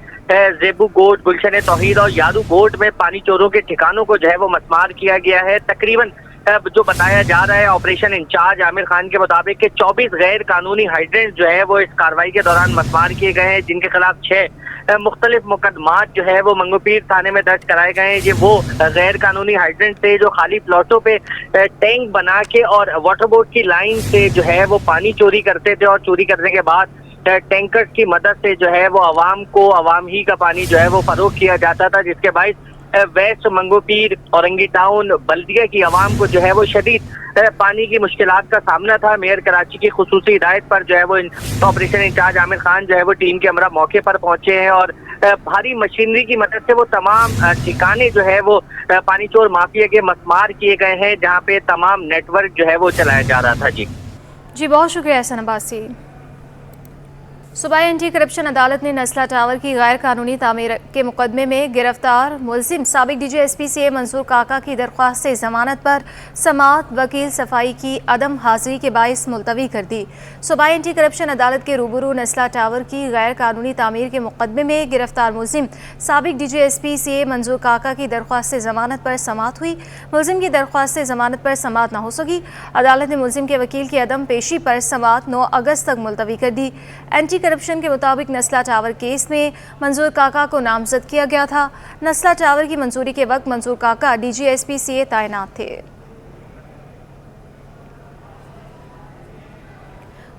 जेबू गोट, गुलशन तौहीद और यादू गोट में पानी चोरों के ठिकानों को जो है वो मस्मार किया गया है। तकरीबन जो बताया जा रहा है ऑपरेशन इंचार्ज आमिर खान के मुताबिक कि 24 गैर कानूनी हाइड्रेंट जो है वो इस कार्रवाई के दौरान मस्मार किए गए हैं, जिनके खिलाफ 6 मुख्तलिफ मुकदमात जो है वो मंगोपीर थाने में दर्ज कराए गए हैं। ये वो गैर कानूनी हाइड्रेंट थे जो खाली प्लॉटों पे टैंक बना के और वाटर बोर्ड की लाइन से जो है वो पानी चोरी करते थे और चोरी करने के बाद टैंकर की मदद से जो है वो अवाम ही का पानी जो है वो फरोख्त किया जाता था, जिसके बाइस वेस्ट मंगोपीर औरंगी टाउन बल्दिया की आवाम को जो है वो शदीद पानी की मुश्किलात का सामना था। मेयर कराची की खुसूसी हिदायत पर जो है वो ऑपरेशन इंचार्ज आमिर खान जो है वो टीम के हमरा मौके पर पहुंचे हैं और भारी मशीनरी की मदद से वो तमाम ठिकाने जो है वो पानी चोर माफिया के मस्मार किए गए हैं, जहाँ पे तमाम नेटवर्क जो है वो चलाया जा रहा था। जी, बहुत शुक्रिया एहसन अब्बासी। सूबाई एंटी करप्शन अदालत ने नस्ला टावर की गैर कानूनी तामीर के मुकदमे में गिरफ्तार मुलजिम साबिक DGSP मंसूर काका की दरख्वास्त से जमानत पर समाअत वकील सफाई की अदम हाजिरी के बाइस मुलतवी कर दी। सूबाई एंटी करप्शन अदालत के रूबरू नस्ला टावर की गैर कानूनी तामीर के मुकदमे में गिरफ्तार मुलजिम साबिक DGSP मंसूर काका की दरख्वास्त से जमानत पर समाअत हुई। मुलजिम की दरख्वास्त से जमानत पर समाअत न हो सकी। अदालत ने मुलजिम के वकील की अदम पेशी पर समाअत 9 अगस्त तक मुलतवी कर दी। एंटी करप्शन के मुताबिक नस्ला टावर केस में मंसूर काका को नामजद किया गया था। नस्ला टावर की मंजूरी के वक्त मंसूर काका DGSP तैनात थे।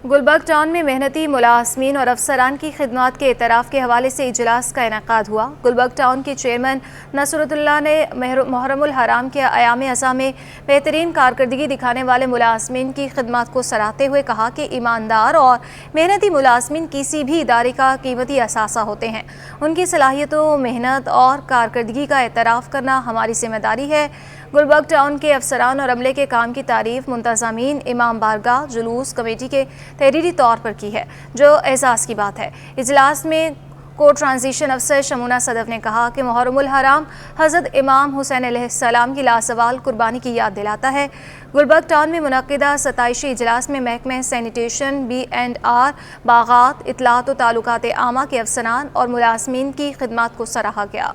गुलबर्ग टाउन में मेहनती मुलाजमीन और अफसरान की खिदमत के एतराफ़ के हवाले से इजलास का इनेकाद हुआ। गुलबर्ग टाउन के चेयरमैन नसरुल्लाह ने मुहर्रमुल हराम के अयाम अज़ा में बेहतरीन कारकर्दगी दिखाने वाले मुलाजमीन की खिदमत को सराहते हुए कहा कि ईमानदार और मेहनती मुलाजमीन किसी भी इदारे का कीमती असासा होते हैं। उनकी सलाहियतों, मेहनत और कारकर्दगी का एतराफ़ करना हमारी जिम्मेदारी है। गुलबर्ग टाउन के अफसरान और अमले के काम की तारीफ मुंतज़मीन इमाम बारगाह जुलूस कमेटी के तहरीरी तौर पर की है, जो एजाज़ की बात है। इजलास में को ट्रांजिशन अफसर शमूना सदफ ने कहा कि मुहर्रमुल हराम हज़रत इमाम हुसैन अलैहिस्सलाम की लासवाल कुर्बानी की याद दिलाता है। गुलबर्ग टाउन में मुनक़िदा 27वीं इजलास में महकमे सैनिटेशन, B&R, बागात, इत्तलात व ताल्लुकात आमा के अफसरान और मुलाज़मीन की खिदमत को सराहा गया।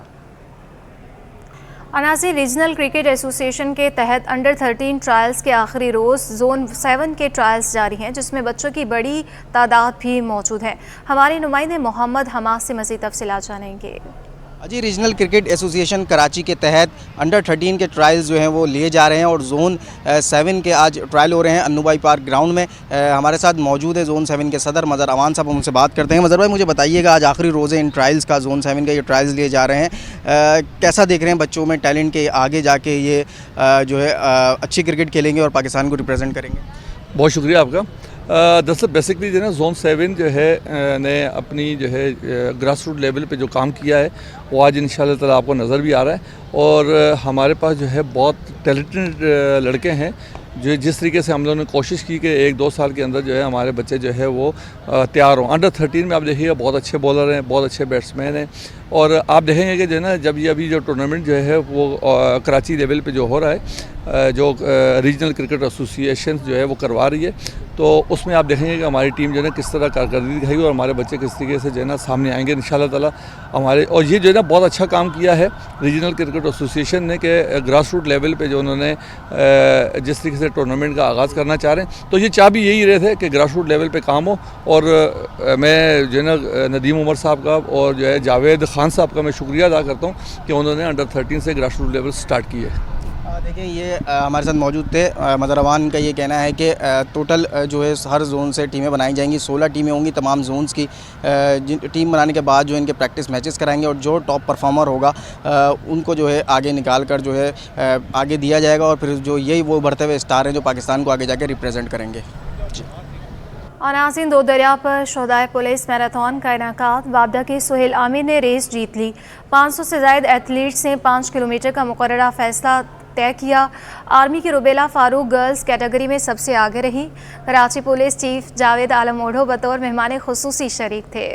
अनासी रीजनल क्रिकेट एसोसिएशन के तहत अंडर 13 ट्रायल्स के आखिरी रोज़ जोन 7 के ट्रायल्स जारी हैं, जिसमें बच्चों की बड़ी तादाद भी मौजूद है। हमारे नुमाइंदे मोहम्मद हमास से मज़ीद तफसीलात जानेंगे। जी, रीजनल क्रिकेट एसोसिएशन कराची के तहत अंडर 13 के ट्रायल्स जो हैं वो लिए जा रहे हैं और जोन 7 के आज ट्रायल हो रहे हैं अन्नूबाई पार्क ग्राउंड में। हमारे साथ मौजूद है जोन 7 के सदर मज़हर अमान साहब, हम उनसे बात करते हैं। मज़हर भाई, मुझे बताइएगा, आज आखिरी रोज़ है इन ट्रायल्स का, जोन 7 का ये ट्रायल्स लिए जा रहे हैं, कैसा देख रहे हैं बच्चों में टैलेंट के, आगे जाके ये जो है अच्छी क्रिकेट खेलेंगे और पाकिस्तान को रिप्रेजेंट करेंगे? बहुत शुक्रिया आपका। दरअसल बेसिकली जो है ना, जोन 7 जो है ने अपनी जो है ग्रास रूट लेवल पे जो काम किया है वो आज इंशाल्लाह ताला आपको नज़र भी आ रहा है। और हमारे पास जो है बहुत टैलेंटेड लड़के हैं जो जिस तरीके से हम लोगों ने कोशिश की कि 1-2 साल के अंदर जो है हमारे बच्चे जो है वो तैयार हों। अंडर 13 में आप देखिएगा बहुत अच्छे बॉलर हैं, बहुत अच्छे बैट्समैन हैं। और आप देखेंगे कि जो है ना, जब ये अभी जो टूर्नामेंट जो है वो कराची लेवल पे जो हो रहा है, जो रीजनल क्रिकेट एसोसिएशन जो है वो करवा रही है, तो उसमें आप देखेंगे कि हमारी टीम जो है ना किस तरह कारकर्दगी दिखाएगी और हमारे बच्चे किस तरीके से जो है ना सामने आएंगे इंशाल्लाह ताला हमारे। और ये जो है ना बहुत अच्छा काम किया है रीजनल क्रिकेट एसोसिएशन ने कि ग्रास रूट लेवल पे जो उन्होंने जिस तरीके से टूर्नामेंट का आगाज़ करना चाह रहे हैं, तो ये चाह भी यही रहे थे कि ग्रास रूट लेवल पे काम हो। और मैं जो है ना नदीम उमर साहब का और जो है जावेद खान साहब का मैं शुक्रिया अदा करता हूँ कि उन्होंने अंडर 13 से ग्रास रूट लेवल स्टार्ट की है। देखिए, ये हमारे साथ मौजूद थे मज़हर अमान का ये कहना है कि टोटल जो है हर जोन से टीमें बनाई जाएंगी, 16 टीमें होंगी तमाम जोन्स की। टीम बनाने के बाद जो इनके प्रैक्टिस मैचेस कराएंगे और जो टॉप परफॉर्मर होगा उनको जो है आगे निकाल कर जो है आगे दिया जाएगा और फिर जो यही वो बढ़ते हुए स्टार हैं जो पाकिस्तान को आगे जाके रिप्रेजेंट करेंगे। और नाज़रीन, दो दरिया पर शोहदाए पुलिस मैराथन का इनेकाद, वाबदा के सुहेल आमिर ने रेस जीत ली। 500 से ज़ायद एथलीट्स ने 5 किलोमीटर का मुकर्ररा फ़ैसला तय किया। आर्मी की रुबेला फ़ारूक गर्ल्स कैटेगरी में सबसे आगे रही। कराची पुलिस चीफ जावेद आलम ओढ़ो बतौर मेहमान खुसूसी शरीक थे।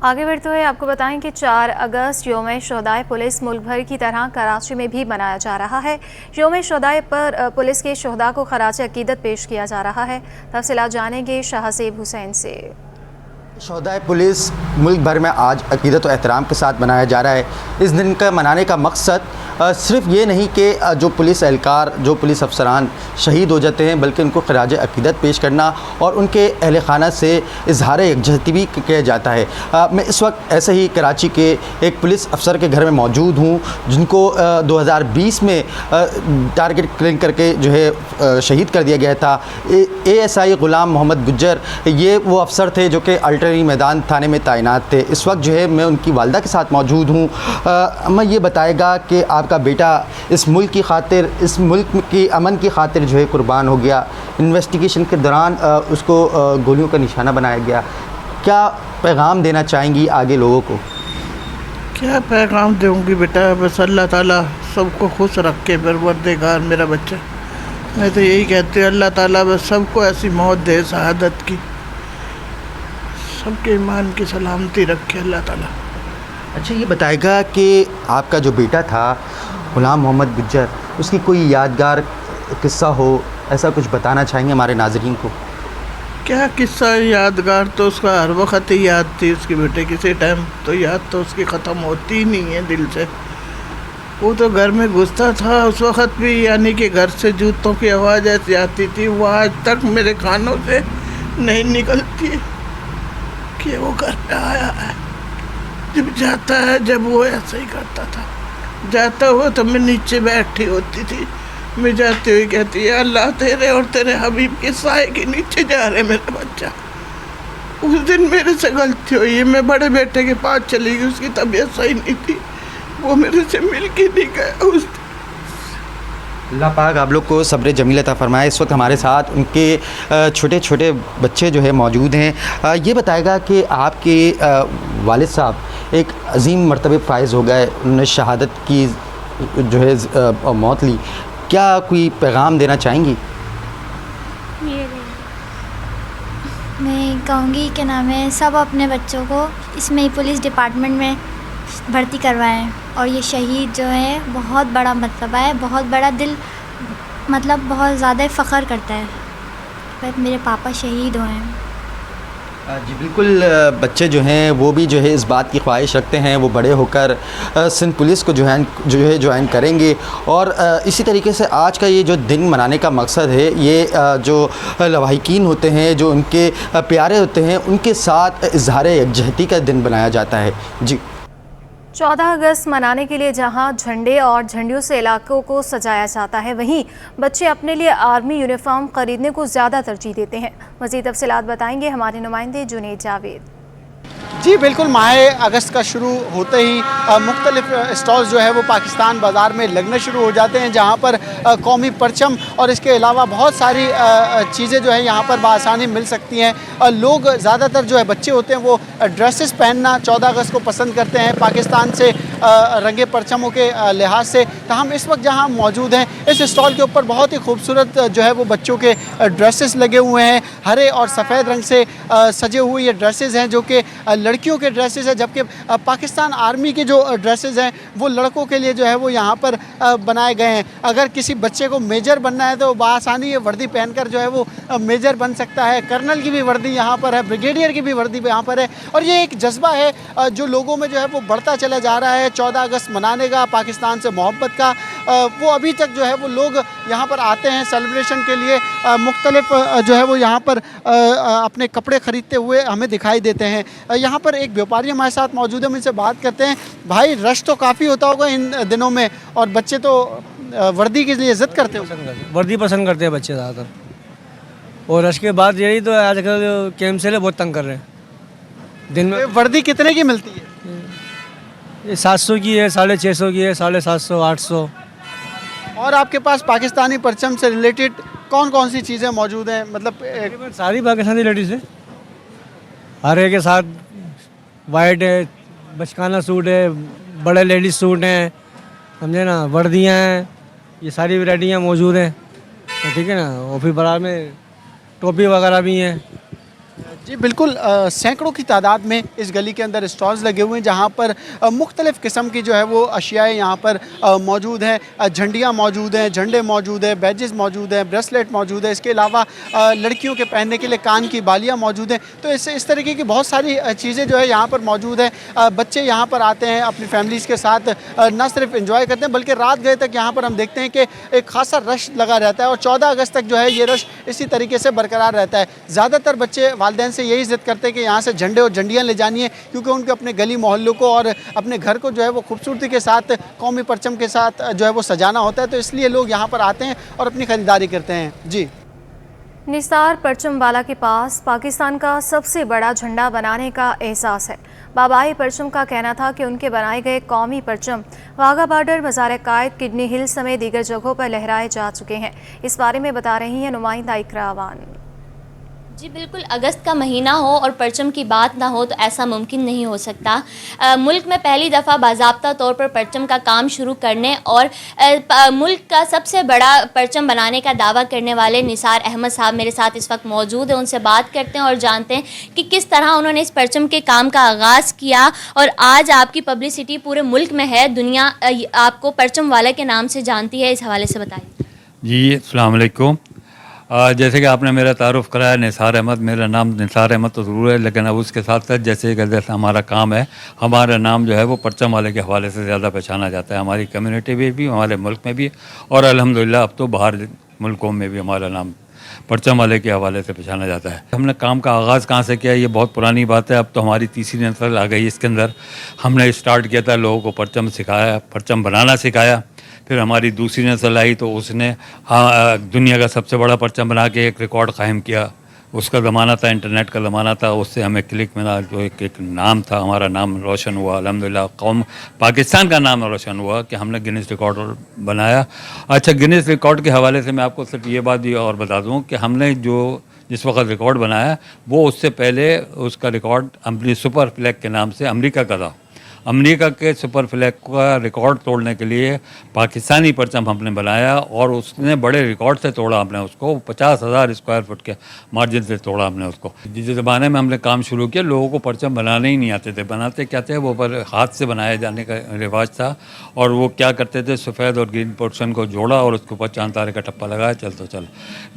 आगे बढ़ते हुए आपको बताएं कि 4 अगस्त यौम शोहदाए पुलिस मुल्क भर की तरह कराची में भी मनाया जा रहा है। यौम शोहदाए पर पुलिस के शोहदा को खराज अकीदत पेश किया जा रहा है। तफसीलात जानेंगे शाहसेब हुसैन से। शोहदाए पुलिस मुल्क भर में आज अकीदत और एहतराम के साथ मनाया जा रहा है। इस दिन का मनाने का मकसद सिर्फ़ ये नहीं कि जो पुलिस एहलकार, जो पुलिस अफसरान शहीद हो जाते हैं, बल्कि उनको खराज अकीदत पेश करना और उनके अहल खाना से इजहार यकजहती भी किया जाता है। मैं इस वक्त ऐसे ही कराची के एक पुलिस अफसर के घर में मौजूद हूँ जिनको 2020 में टारगेट किलिंग करके जो है शहीद कर दिया गया था। ASI ग़ुलाम मोहम्मद गुज्जर, ये वो अफसर थे जो कि अल्टरी मैदान थाने में तैनात थे। इस वक्त जो है मैं उनकी वालदा के साथ मौजूद हूँ। मैं ये बताएगा कि आपका बेटा इस मुल्क की खातिर, इस मुल्क की अमन की खातिर जो है कुर्बान हो गया। इन्वेस्टिगेशन के दौरान उसको गोलियों का निशाना बनाया गया। क्या पैगाम देना चाहेंगी आगे लोगों को? क्या पैगाम दूँगी बेटा, बस अल्लाह ताला सबको खुश रख के परवरदिगार मेरा बच्चा। मैं तो यही कहती हूँ अल्लाह ताला बस सबको ऐसी मौत दे शहादत की, सबके ईमान की सलामती रखे अल्लाह ताला। अच्छा, ये बताएगा कि आपका जो बेटा था ग़ुलाम मोहम्मद गुज्जर, उसकी कोई यादगार किस्सा हो, ऐसा कुछ बताना चाहेंगे हमारे नाज़रीन को? क्या किस्सा यादगार, तो उसका हर वक्त ही याद थी उसके बेटे, किसी टाइम तो याद तो उसकी ख़त्म होती ही नहीं है दिल से। वो तो घर में घुसता था उस वक़्त भी, यानी कि घर से जूतों की आवाज़ ऐसी आती थी, वो आज तक मेरे कानों से नहीं निकलती कि वो घर पे आया है। जब जाता है, जब वो ऐसे ही करता था, जाता हुआ तो मैं नीचे बैठी होती थी, मैं जाते हुए कहती है अल्लाह तेरे और तेरे हबीब के साए के नीचे जा रहे मेरा बच्चा। उस दिन मेरे से गलती हुई है, मैं बड़े बेटे के पास चली गई, उसकी तबीयत सही नहीं थी, वो मेरे से मिल के नहीं गया उस। अल्लाह पाक आप लोग को सब्र जमील अता फरमाए। इस वक्त हमारे साथ उनके छोटे छोटे बच्चे जो है मौजूद हैं। ये बताएगा कि आपके वालिद साहब एक अजीम मर्तबे फ़ाइज़ हो गए, उन्होंने शहादत की जो है मौत ली। क्या कोई पैगाम देना चाहेंगी? मैं कहूँगी कि नाम है सब अपने बच्चों को इसमें पुलिस डिपार्टमेंट में भर्ती करवाएं। और ये शहीद जो है बहुत बड़ा मर्तबा है, बहुत बड़ा दिल मतलब बहुत ज़्यादा फ़ख्र करता है पर मेरे पापा शहीद हुए हैं। जी बिल्कुल, बच्चे जो हैं वो भी जो है इस बात की ख्वाहिश रखते हैं वो बड़े होकर सिंध पुलिस को ज्वाइन करेंगे। और इसी तरीके से आज का ये जो दिन मनाने का मकसद है, ये जो लवाहिकीन होते हैं, जो उनके प्यारे होते हैं, उनके साथ इजहार यकजहती का दिन बनाया जाता है। जी 14 अगस्त मनाने के लिए जहां झंडे और झंडियों से इलाकों को सजाया जाता है, वहीं बच्चे अपने लिए आर्मी यूनिफॉर्म खरीदने को ज़्यादा तरजीह देते हैं। मज़ीद तफसीलात बताएंगे हमारे नुमाइंदे जुनेद जावेद। जी बिल्कुल, माह अगस्त का शुरू होते ही मुख्तलिफ स्टॉल्स जो है वो पाकिस्तान बाज़ार में लगने शुरू हो जाते हैं, जहाँ पर कौमी परचम और इसके अलावा बहुत सारी चीज़ें जो है यहाँ पर बआसानी मिल सकती हैं। लोग ज़्यादातर जो है बच्चे होते हैं वो ड्रेसेस पहनना 14 अगस्त को पसंद करते हैं पाकिस्तान से रंगे परचमों के लिहाज से। तो हम इस वक्त जहाँ मौजूद हैं, इस स्टॉल के ऊपर बहुत ही खूबसूरत जो है वो बच्चों के ड्रेसेस लगे हुए हैं। हरे और सफ़ेद रंग से सजे हुए ये ड्रेसेस हैं जो कि लड़कियों के ड्रेसेस हैं, जबकि पाकिस्तान आर्मी के जो ड्रेसेस हैं वो लड़कों के लिए जो है वो यहाँ पर बनाए गए हैं। अगर किसी बच्चे को मेजर बनना है तो बआसानी ये वर्दी पहनकर जो है वो मेजर बन सकता है। कर्नल की भी वर्दी यहाँ पर है, ब्रिगेडियर की भी वर्दी यहाँ पर है, और ये एक जज्बा है जो लोगों में जो है वो बढ़ता चला जा रहा है 14 अगस्त मनाने का, पाकिस्तान से मोहब्बत का। वो अभी तक जो है वो लोग यहाँ पर आते हैं सेलिब्रेशन के लिए, मुख्तलिफ जो है वो यहाँ पर अपने कपड़े ख़रीदते हुए हमें दिखाई देते हैं। यहाँ पर एक व्यापारी हमारे साथ मौजूद है, हम इनसे बात करते हैं। भाई, रश तो काफ़ी होता होगा इन दिनों में, और बच्चे तो वर्दी के लिए ज़िद करते हैं, वर्दी पसंद करते हैं बच्चे ज़्यादातर। और रश के बाद यही तो आजकल कैंप से बहुत तंग कर रहे हैं। दिन में वर्दी कितने की मिलती है? ये 700 की है, 650 की है, 750, 800। और आपके पास पाकिस्तानी परचम से रिलेटेड कौन कौन सी चीज़ें मौजूद हैं? मतलब सारी पाकिस्तानी लेडीज़ है, हरे के साथ वाइट है, बचकाना सूट है, बड़े लेडीज सूट हैं, समझे ना, वर्दियाँ हैं, ये सारी वैरायटियाँ मौजूद हैं। तो ठीक है ना, और फिर बाजार में टोपी वगैरह भी हैं। जी बिल्कुल, सैकड़ों की तादाद में इस गली के अंदर स्टॉल्स लगे हुए हैं, जहाँ पर मुख्तलिफ़ किस्म की जो है वो अशियाएँ यहाँ पर मौजूद हैं। झंडियाँ मौजूद हैं, झंडे मौजूद हैं, बैजेस मौजूद हैं, ब्रेसलेट मौजूद है। इसके अलावा लड़कियों के पहनने के लिए कान की बालियाँ मौजूद हैं। तो इस तरीके की बहुत सारी चीज़ें जो है यहाँ पर मौजूद हैं। बच्चे यहाँ पर आते हैं अपनी फैमिलीज़ के साथ, न सिर्फ इंजॉय करते हैं बल्कि रात गए तक यहाँ पर हम देखते हैं कि एक खासा रश लगा रहता है, और 14 अगस्त तक जो है ये रश इसी तरीके से बरकरार रहता है। ज़्यादातर बच्चे वालिदैन से यही ज़िद करते हैं कि यहाँ से झंडे और झंडियाँ ले जानी है, क्योंकि उनको अपने गली मोहल्लों को और अपने घर को जो है वो खूबसूरती के साथ कौमी परचम के साथ जो है वो सजाना होता है। तो इसलिए लोग यहाँ पर आते हैं और अपनी ख़रीदारी करते हैं। जी, निसार परचम वाला के पास पाकिस्तान का सबसे बड़ा झंडा बनाने का एहसास है। बाबाई परचम का कहना था कि उनके बनाए गए कौमी परचम वाघा बॉर्डर, मज़ार कायद, किडनी हिल समेत दीगर जगहों पर लहराए जा चुके हैं। इस बारे में बता रही हैं नुमाइंदा इकरा अवान। जी बिल्कुल, अगस्त का महीना हो और परचम की बात ना हो तो ऐसा मुमकिन नहीं हो सकता। मुल्क में पहली दफ़ा बाज़ाब्ता तौर पर परचम का काम शुरू करने और मुल्क का सबसे बड़ा परचम बनाने का दावा करने वाले निसार अहमद साहब मेरे साथ इस वक्त मौजूद हैं। उनसे बात करते हैं और जानते हैं कि किस तरह उन्होंने इस परचम के काम का आगाज़ किया, और आज आपकी पब्लिसिटी पूरे मुल्क में है, दुनिया आपको परचम वाला के नाम से जानती है। इस हवाले से बताइए। जी अस्सलाम वालेकुम। जैसे कि आपने मेरा तारुफ़ कराया, निसार अहमद, मेरा नाम निसार अहमद तो ज़रूर है, लेकिन अब उसके साथ साथ जैसे हमारा काम है, हमारा नाम जो है वो परचम वाले के हवाले से ज़्यादा पहचाना जाता है, हमारी कम्युनिटी में भी, हमारे मुल्क में भी, और अल्हम्दुलिल्लाह अब तो बाहर मुल्कों में भी हमारा नाम परचम वाले के हवाले से पहचाना जाता है। हमने काम का आगाज़ कहाँ से किया, ये बहुत पुरानी बात है, अब तो हमारी तीसरी नस्ल आ गई इसके अंदर। हमने स्टार्ट किया था, लोगों को परचम सिखाया, परचम बनाना सिखाया। फिर हमारी दूसरी नस्ल आई तो उसने दुनिया का सबसे बड़ा परचम बना के एक रिकॉर्ड कायम किया। उसका ज़माना था, इंटरनेट का ज़माना था, उससे हमें क्लिक मिला, जो एक नाम था, हमारा नाम रोशन हुआ, अल्हम्दुलिल्लाह कौम पाकिस्तान का नाम रोशन हुआ कि हमने गिनीज रिकॉर्ड बनाया। अच्छा, गिनीज रिकॉर्ड के हवाले से मैं आपको सिर्फ ये बात भी और बता दूँ कि हमने जो जिस वक्त रिकॉर्ड बनाया वो उससे पहले उसका रिकॉर्ड अपनी सुपर फ्लैग के नाम से अमेरिका का था। अमेरिका के सुपर फ्लैग का रिकॉर्ड तोड़ने के लिए पाकिस्तानी परचम हमने बनाया, और उसने बड़े रिकॉर्ड से तोड़ा हमने उसको, 50,000 स्क्वायर फुट के मार्जिन से तोड़ा हमने उसको। जिस ज़माने में हमने काम शुरू किया, लोगों को परचम बनाने ही नहीं आते थे। बनाते क्या थे, वो पर हाथ से बनाए जाने का रिवाज था, और वो क्या करते थे, सफ़ेद और ग्रीन पोर्शन को जोड़ा और उसके ऊपर चांद तारे का टप्पा लगाया, चल तो चल।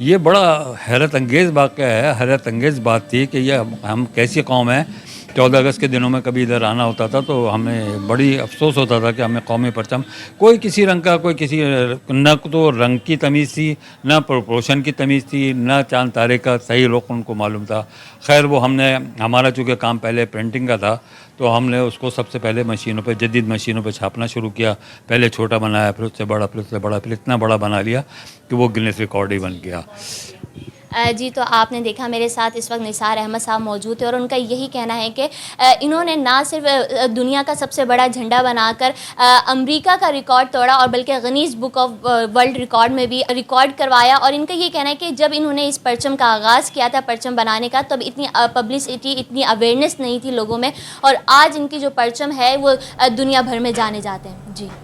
ये बड़ा हैरत अंगेज़ वाक़या है, हैरत अंगेज़ बात थी कि ये हम कैसी कौम है 14 अगस्त के दिनों में कभी इधर आना होता था तो हमें बड़ी अफसोस होता था कि हमें कौमी परचम, कोई किसी रंग का, कोई किसी न तो रंग की तमीज़ थी, न प्रोपोर्शन की तमीज़ थी, न चांद तारे का सही रुख उनको मालूम था। खैर वो हमारा चूँकि काम पहले प्रिंटिंग का था तो हमने उसको सबसे पहले मशीनों पे, जदीद मशीनों पे छापना शुरू किया। पहले छोटा बनाया, फिर उससे बड़ा, फिर उससे बड़ा, फिर इतना बड़ा बना लिया कि वो गिनीज रिकॉर्ड ही बन गया। जी, तो आपने देखा मेरे साथ इस वक्त निसार अहमद साहब मौजूद थे और उनका यही कहना है कि इन्होंने ना सिर्फ दुनिया का सबसे बड़ा झंडा बनाकर अमेरिका का रिकॉर्ड तोड़ा और बल्कि Guinness book of world record में भी रिकॉर्ड करवाया। और इनका ये कहना है कि जब इन्होंने इस परचम का आगाज़ किया था, परचम बनाने का, तब इतनी पब्लिसिटी, इतनी अवेयरनेस नहीं थी लोगों में, और आज इनकी जो परचम है वो दुनिया भर में जाने जाते हैं। जी।